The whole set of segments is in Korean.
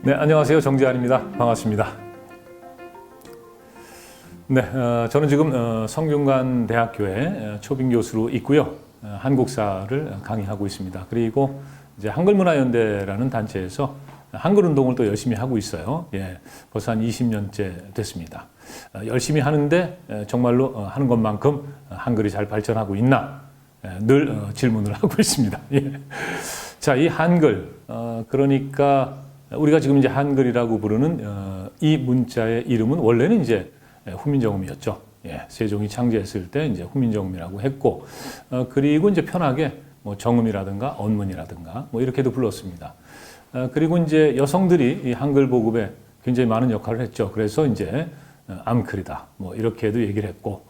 네, 안녕하세요. 정재환입니다. 반갑습니다. 네, 저는 지금 성균관대학교에 초빙 교수로 있고요. 한국사를 강의하고 있습니다. 그리고 이제 한글문화연대라는 단체에서 한글 운동을 또 열심히 하고 있어요. 예, 벌써 한 20년째 됐습니다. 열심히 하는데 정말로 하는 것만큼 한글이 잘 발전하고 있나 늘 질문을 하고 있습니다. 예. 자, 이 한글, 그러니까 우리가 지금 이제 한글이라고 부르는 이 문자의 이름은 원래는 이제 훈민정음이었죠. 예, 세종이 창제했을 때 이제 훈민정음이라고 했고, 그리고 이제 편하게 뭐 정음이라든가 언문이라든가 뭐 이렇게도 불렀습니다. 그리고 이제 여성들이 이 한글 보급에 굉장히 많은 역할을 했죠. 그래서 이제 암글이다 뭐 이렇게도 얘기를 했고,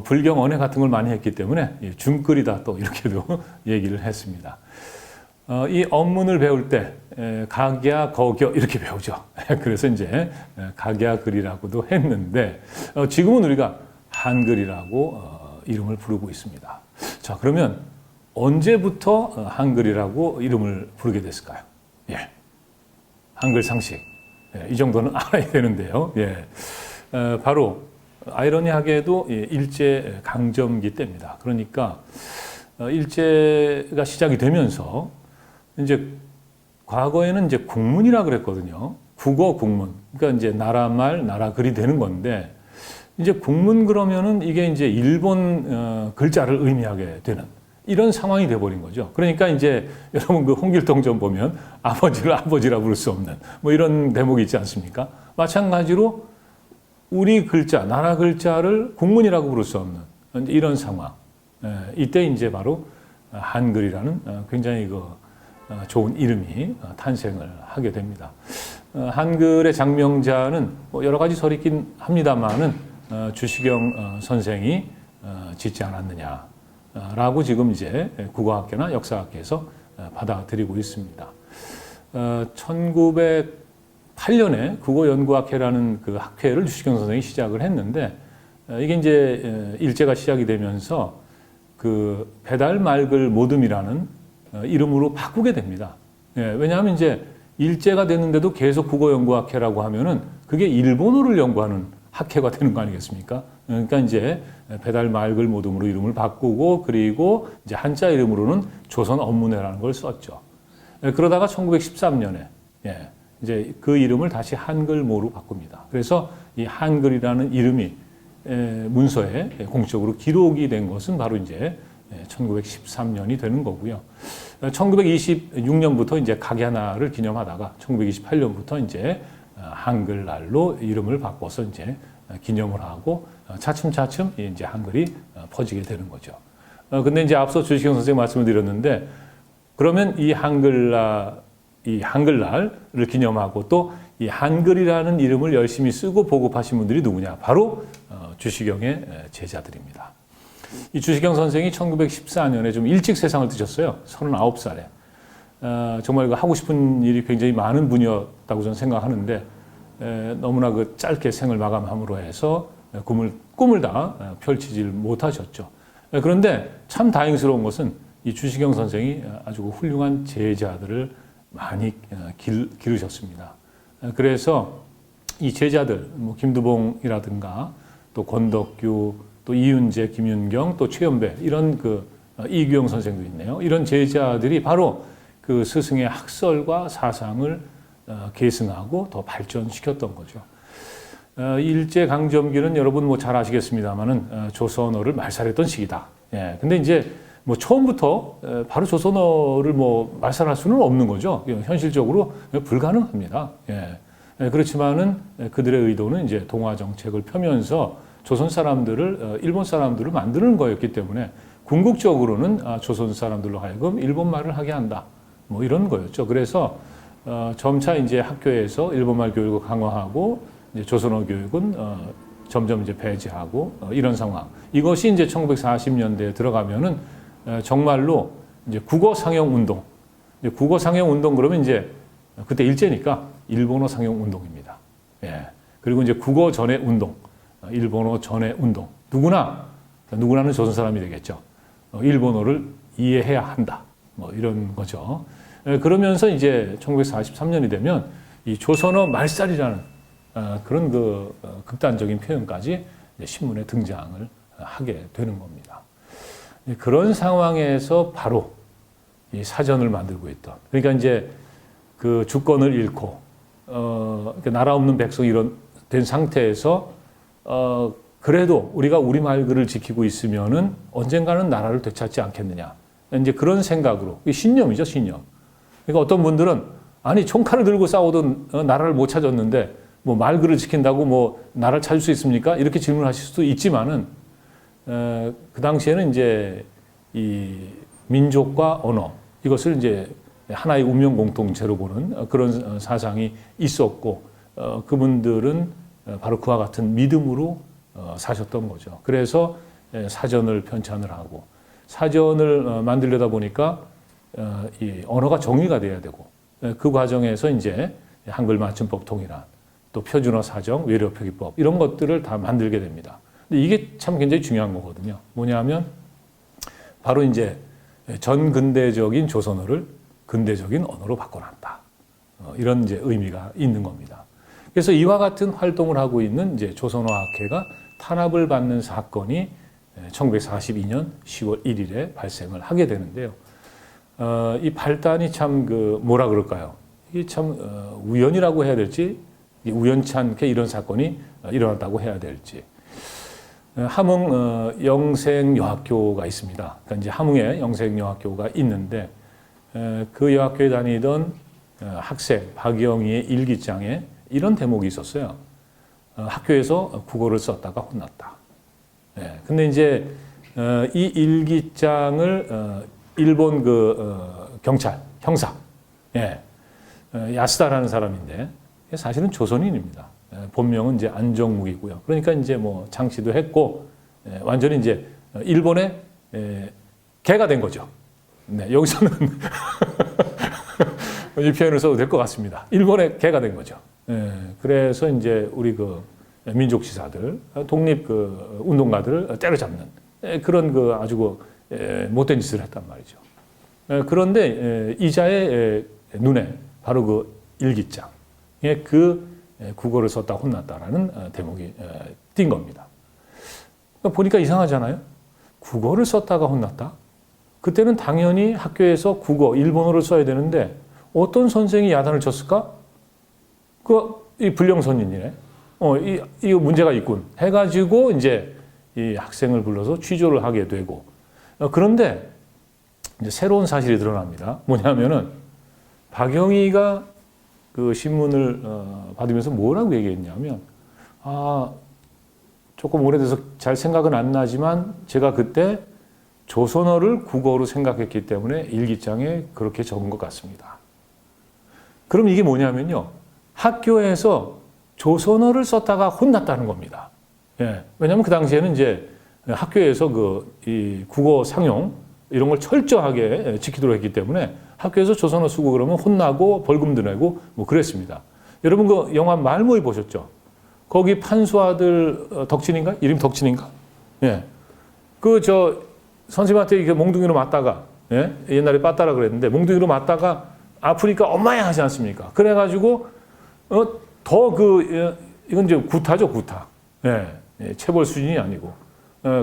불경 언해 같은 걸 많이 했기 때문에 중글이다 또 이렇게도 얘기를 했습니다. 이 언문을 배울 때 각야, 거겨 이렇게 배우죠. 그래서 이제 각야 글이라고도 했는데 지금은 우리가 한글이라고 이름을 부르고 있습니다. 자, 그러면 언제부터 한글이라고 이름을 부르게 됐을까요? 예, 한글 상식 이 정도는 알아야 되는데요. 예, 바로 아이러니하게도 일제 강점기 때입니다. 그러니까 일제가 시작이 되면서 이제 과거에는 이제 국문이라 그랬거든요. 국어 국문. 그러니까 이제 나라말, 나라글이 되는 건데 이제 국문 그러면은 이게 이제 일본 글자를 의미하게 되는 이런 상황이 돼 버린 거죠. 그러니까 이제 여러분 그 홍길동전 보면 아버지를 아버지라 부를 수 없는 뭐 이런 대목이 있지 않습니까? 마찬가지로 우리 글자, 나라 글자를 국문이라고 부를 수 없는 이런 상황. 이때 이제 바로 한글이라는 굉장히 좋은 이름이 탄생을 하게 됩니다. 한글의 장명자는 여러 가지 설이 있긴 합니다만은 주시경 선생이 짓지 않았느냐라고 지금 이제 국어학계나 역사학계에서 받아들이고 있습니다. 1908년에 국어연구학회라는 그 학회를 주시경 선생이 시작을 했는데 이게 이제 일제가 시작이 되면서 그 배달 말글 모듬이라는 이름으로 바꾸게 됩니다. 예, 왜냐하면 이제 일제가 됐는데도 계속 국어연구학회라고 하면은 그게 일본어를 연구하는 학회가 되는 거 아니겠습니까? 그러니까 이제 배달 말글 모듬으로 이름을 바꾸고 그리고 이제 한자 이름으로는 조선 언문회라는 걸 썼죠. 예, 그러다가 1913년에 예, 이제 그 이름을 다시 한글모로 바꿉니다. 그래서 이 한글이라는 이름이 문서에 공식적으로 기록이 된 것은 바로 이제 1913년이 되는 거고요. 1926년부터 이제 각야날을 기념하다가 1928년부터 이제 한글날로 이름을 바꿔서 이제 기념을 하고 차츰차츰 이제 한글이 퍼지게 되는 거죠. 근데 이제 앞서 주시경 선생님 말씀을 드렸는데 그러면 이 한글날을 기념하고 또 이 한글이라는 이름을 열심히 쓰고 보급하신 분들이 누구냐? 바로 주시경의 제자들입니다. 이 주시경 선생이 1914년에 좀 일찍 세상을 뜨셨어요. 39살에. 정말 하고 싶은 일이 굉장히 많은 분이었다고 저는 생각하는데 너무나 그 짧게 생을 마감함으로 해서 꿈을 다 펼치질 못하셨죠. 그런데 참 다행스러운 것은 이 주시경 선생이 아주 훌륭한 제자들을 많이 기르셨습니다. 그래서 이 제자들, 뭐 김두봉이라든가 또 권덕규, 또 이윤재, 김윤경, 또 최연배 이런 이규영 선생도 있네요. 이런 제자들이 바로 그 스승의 학설과 사상을 계승하고 더 발전시켰던 거죠. 일제 강점기는 여러분 뭐 잘 아시겠습니다만은 조선어를 말살했던 시기다. 예. 근데 이제 뭐 처음부터 바로 조선어를 뭐 말살할 수는 없는 거죠. 현실적으로 불가능합니다. 예. 그렇지만은 그들의 의도는 이제 동화 정책을 펴면서 조선 사람들을 일본 사람들을 만드는 거였기 때문에 궁극적으로는 조선 사람들로 하여금 일본말을 하게 한다. 뭐 이런 거였죠. 그래서 점차 이제 학교에서 일본말 교육을 강화하고 이제 조선어 교육은 점점 이제 배제하고 이런 상황. 이것이 이제 1940년대에 들어가면은 정말로 이제 국어 상용 운동. 국어 상용 운동 그러면 이제 그때 일제니까 일본어 상용 운동입니다. 예. 그리고 이제 국어 전의 운동. 일본어 전의 운동. 누구나는 조선 사람이 되겠죠. 일본어를 이해해야 한다. 뭐 이런 거죠. 그러면서 이제 1943년이 되면 이 조선어 말살이라는 그런 극단적인 표현까지 신문에 등장을 하게 되는 겁니다. 그런 상황에서 바로 이 사전을 만들고 있던, 그러니까 이제 그 주권을 잃고 나라 없는 백성이 이런 된 상태에서 그래도 우리가 우리말 글을 지키고 있으면은 언젠가는 나라를 되찾지 않겠느냐, 이제 그런 생각으로, 신념이죠, 신념. 그러니까 어떤 분들은 아니 총칼을 들고 싸우던 나라를 못 찾았는데 뭐 말 글을 지킨다고 뭐 나라를 찾을 수 있습니까? 이렇게 질문하실 수도 있지만은 그 당시에는 이제 이 민족과 언어, 이것을 이제 하나의 운명 공통체로 보는 그런 사상이 있었고, 그분들은 바로 그와 같은 믿음으로 사셨던 거죠. 그래서 사전을 편찬을 하고, 사전을 만들려다 보니까 이 언어가 정의가 돼야 되고, 그 과정에서 이제 한글 맞춤법 통일안, 또 표준어 사정, 외래어 표기법, 이런 것들을 다 만들게 됩니다. 근데 이게 참 굉장히 중요한 거거든요. 뭐냐면 바로 이제 전근대적인 조선어를 근대적인 언어로 바꿔놨다. 이런 이제 의미가 있는 겁니다. 그래서 이와 같은 활동을 하고 있는 이제 조선어학회가 탄압을 받는 사건이 1942년 10월 1일에 발생을 하게 되는데요. 이 발단이 참 뭐라 그럴까요? 이게 참 우연이라고 해야 될지, 우연치 않게 이런 사건이 일어났다고 해야 될지. 함흥 영생여학교가 있습니다. 그러니까 이제 함흥에 영생여학교가 있는데, 그 여학교에 다니던 학생 박영희의 일기장에 이런 대목이 있었어요. 학교에서 국어를 썼다가 혼났다. 근데 이제 이 일기장을 일본 경찰 형사 야스다라는 사람인데, 사실은 조선인입니다. 본명은 이제 안정묵이고요. 그러니까 이제 뭐 창시도 했고, 완전히 이제 일본의 개가 된 거죠. 네, 여기서는 이 표현을 써도 될 것 같습니다. 일본의 개가 된 거죠. 그래서 이제 우리 민족지사들, 독립 운동가들을 때려잡는 그런 아주 못된 짓을 했단 말이죠. 그런데 이자의 눈에 바로 일기장에 국어를 썼다 혼났다라는 대목이 띈 겁니다. 보니까 이상하잖아요. 국어를 썼다가 혼났다? 그때는 당연히 학교에서 국어, 일본어를 써야 되는데 어떤 선생이 야단을 쳤을까? 이 불령선인이네. 이거 문제가 있군. 해가지고 이제 이 학생을 불러서 취조를 하게 되고, 그런데 이제 새로운 사실이 드러납니다. 뭐냐면은 박영희가 그 신문을 받으면서 뭐라고 얘기했냐면, 조금 오래돼서 잘 생각은 안 나지만 제가 그때 조선어를 국어로 생각했기 때문에 일기장에 그렇게 적은 것 같습니다. 그럼 이게 뭐냐면요, 학교에서 조선어를 썼다가 혼났다는 겁니다. 왜냐하면 그 당시에는 이제 학교에서 이 국어 상용 이런 걸 철저하게 지키도록 했기 때문에 학교에서 조선어 쓰고 그러면 혼나고 벌금도 내고 뭐 그랬습니다. 여러분 그 영화 말모이 보셨죠? 거기 판수 아들 덕진인가? 이름 덕진인가? 선생님한테 이렇게 몽둥이로 맞다가, 옛날에 빠따라 그랬는데 몽둥이로 맞다가 아프니까 엄마야 하지 않습니까? 그래가지고 이건 이제 구타죠, 구타. 체벌 수준이 아니고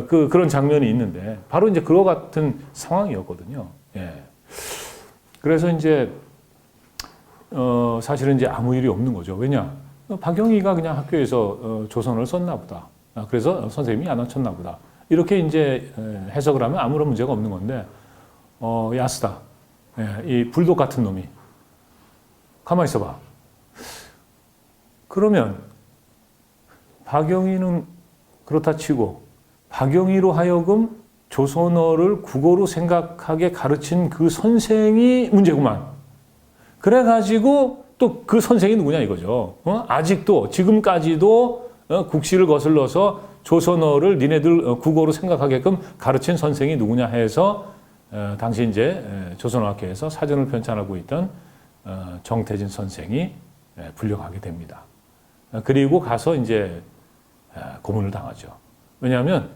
그런 장면이 있는데 바로 이제 그와 같은 상황이었거든요. 그래서 이제 사실은 이제 아무 일이 없는 거죠. 왜냐? 박영희가 그냥 학교에서 조선어를 썼나 보다. 그래서 선생님이 야단쳤나 보다. 이렇게 이제 해석을 하면 아무런 문제가 없는 건데, 야스다. 이 불독 같은 놈이. 가만히 있어봐. 그러면 박영희는 그렇다 치고 박영희로 하여금 조선어를 국어로 생각하게 가르친 그 선생이 문제구만. 그래가지고 또 그 선생이 누구냐 이거죠. 아직도 지금까지도 국시를 거슬러서 조선어를 니네들 국어로 생각하게끔 가르친 선생이 누구냐 해서 당시 이제 조선어학회에서 사전을 편찬하고 있던 정태진 선생이 불려가게 됩니다. 그리고 가서 이제 고문을 당하죠. 왜냐하면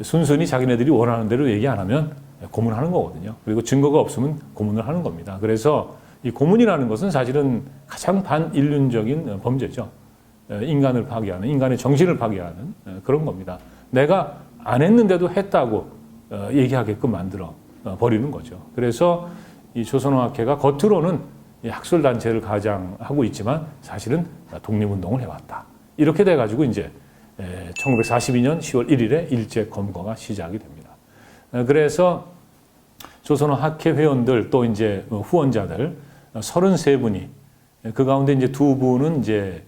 순순히 자기네들이 원하는 대로 얘기 안 하면 고문하는 거거든요. 그리고 증거가 없으면 고문을 하는 겁니다. 그래서 이 고문이라는 것은 사실은 가장 반인륜적인 범죄죠. 인간을 파괴하는, 인간의 정신을 파괴하는 그런 겁니다. 내가 안 했는데도 했다고 얘기하게끔 만들어 버리는 거죠. 그래서 이 조선어학회가 겉으로는 이 학술단체를 가장하고 있지만 사실은 독립운동을 해왔다. 이렇게 돼가지고 이제 1942년 10월 1일에 일제 검거가 시작이 됩니다. 그래서 조선어학회 회원들 또 이제 후원자들 33분이 그 가운데 이제 2분은 이제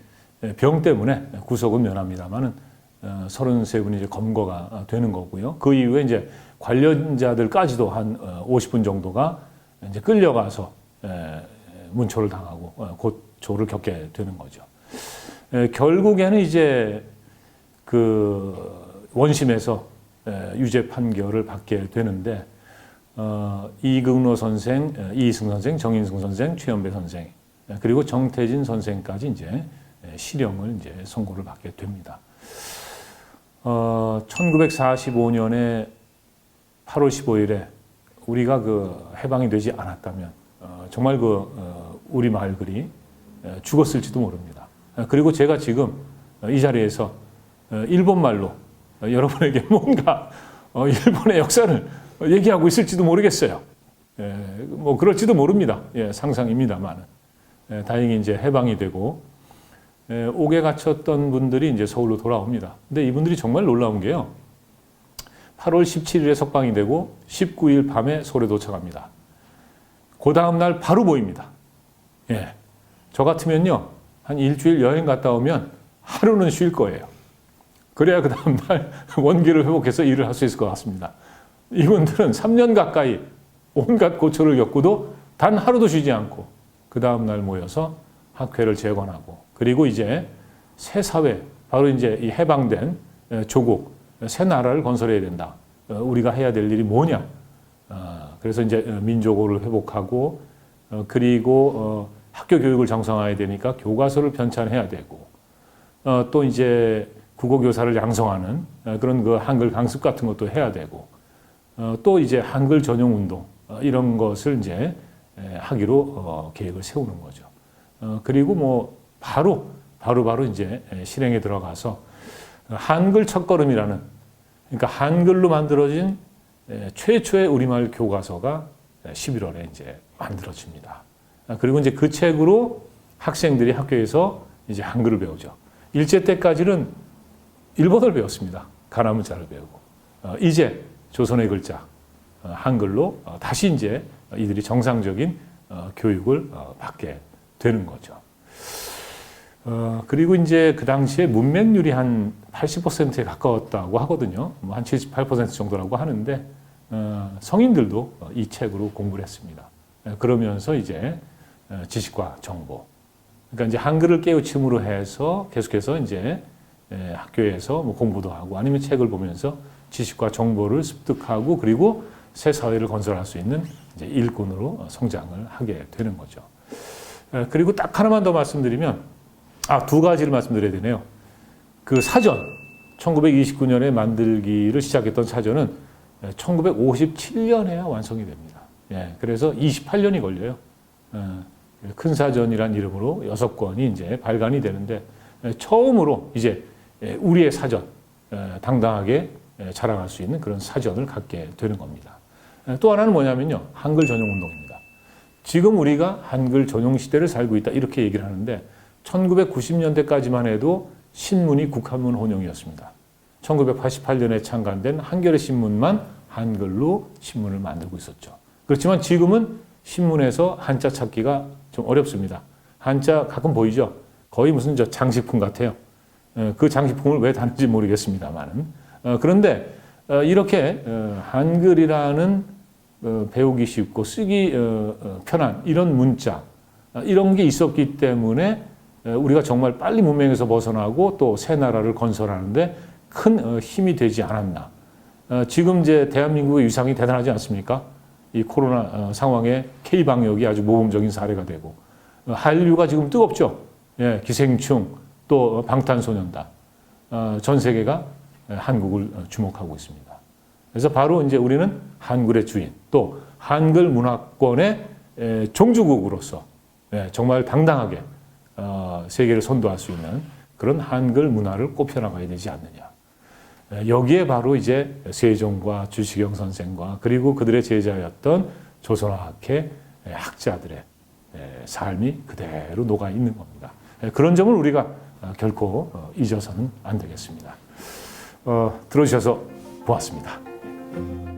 병 때문에 구속은 면합니다만은 33분이 이제 검거가 되는 거고요. 그 이후에 이제 관련자들까지도 한 50분 정도가 이제 끌려가서 문초를 당하고 고초를 겪게 되는 거죠. 결국에는 이제 그 원심에서 유죄 판결을 받게 되는데 이극로 선생, 이희승 선생, 정인승 선생, 최연배 선생 그리고 정태진 선생까지 이제 실형을 이제 선고를 받게 됩니다. 1945년에 8월 15일에 우리가 그 해방이 되지 않았다면 정말 우리 마을글이 죽었을지도 모릅니다. 그리고 제가 지금 이 자리에서 일본말로 여러분에게 뭔가 일본의 역사를 얘기하고 있을지도 모르겠어요. 뭐 그럴지도 모릅니다. 상상입니다만 다행히 이제 해방이 되고 옥에 갇혔던 분들이 이제 서울로 돌아옵니다. 근데 이분들이 정말 놀라운 게요. 8월 17일에 석방이 되고 19일 밤에 서울에 도착합니다. 그 다음 날 바로 모입니다. 저 같으면요. 한 일주일 여행 갔다 오면 하루는 쉴 거예요. 그래야 그 다음 날 원기를 회복해서 일을 할 수 있을 것 같습니다. 이분들은 3년 가까이 온갖 고초를 겪고도 단 하루도 쉬지 않고 그 다음 날 모여서 학회를 재건하고 그리고 이제 새 사회, 바로 이제 이 해방된 조국, 새 나라를 건설해야 된다. 우리가 해야 될 일이 뭐냐? 그래서 이제 민족어를 회복하고 그리고 학교 교육을 정상화해야 되니까 교과서를 편찬해야 되고 또 이제 국어교사를 양성하는 그런 그 한글 강습 같은 것도 해야 되고 또 이제 한글 전용 운동 이런 것을 이제 하기로 계획을 세우는 거죠. 그리고 뭐 바로 이제 실행에 들어가서 한글 첫걸음이라는 그러니까 한글로 만들어진 최초의 우리말 교과서가 11월에 이제 만들어집니다. 그리고 이제 그 책으로 학생들이 학교에서 이제 한글을 배우죠. 일제 때까지는 일본어를 배웠습니다. 가나 문자를 배우고 이제 조선의 글자 한글로 다시 이제 이들이 정상적인 교육을 받게 되는 거죠. 그리고 이제 그 당시에 문맹률이 한 80%에 가까웠다고 하거든요. 뭐 한 78% 정도라고 하는데 성인들도 이 책으로 공부를 했습니다. 그러면서 이제 지식과 정보, 그러니까 이제 한글을 깨우침으로 해서 계속해서 이제 학교에서 뭐 공부도 하고 아니면 책을 보면서 지식과 정보를 습득하고 그리고 새 사회를 건설할 수 있는 이제 일꾼으로 성장을 하게 되는 거죠. 그리고 딱 하나만 더 말씀드리면, 두 가지를 말씀드려야 되네요. 그 사전, 1929년에 만들기를 시작했던 사전은 1957년에야 완성이 됩니다. 그래서 28년이 걸려요. 큰 사전이란 이름으로 6권이 이제 발간이 되는데, 처음으로 이제 우리의 사전, 당당하게 자랑할 수 있는 그런 사전을 갖게 되는 겁니다. 또 하나는 뭐냐면요. 한글 전용 운동입니다. 지금 우리가 한글 전용 시대를 살고 있다 이렇게 얘기를 하는데 1990년대까지만 해도 신문이 국한문 혼용이었습니다. 1988년에 창간된 한겨레 신문만 한글로 신문을 만들고 있었죠. 그렇지만 지금은 신문에서 한자 찾기가 좀 어렵습니다. 한자 가끔 보이죠? 거의 무슨 장식품 같아요. 그 장식품을 왜 다는지 모르겠습니다만은. 그런데 이렇게 한글이라는 배우기 쉽고 쓰기 편한 이런 문자 이런 게 있었기 때문에 우리가 정말 빨리 문명에서 벗어나고 또 새 나라를 건설하는데 큰 힘이 되지 않았나. 지금 이제 대한민국의 위상이 대단하지 않습니까? 이 코로나 상황에 K-방역이 아주 모범적인 사례가 되고 한류가 지금 뜨겁죠. 기생충 또 방탄소년단 전 세계가 한국을 주목하고 있습니다. 그래서 바로 이제 우리는 한글의 주인 또 한글 문화권의 종주국으로서 정말 당당하게 세계를 선도할 수 있는 그런 한글 문화를 꼽혀나가야 되지 않느냐. 여기에 바로 이제 세종과 주시경 선생과 그리고 그들의 제자였던 조선어학회 학자들의 삶이 그대로 녹아 있는 겁니다. 그런 점을 우리가 결코 잊어서는 안 되겠습니다. 들어주셔서 고맙습니다.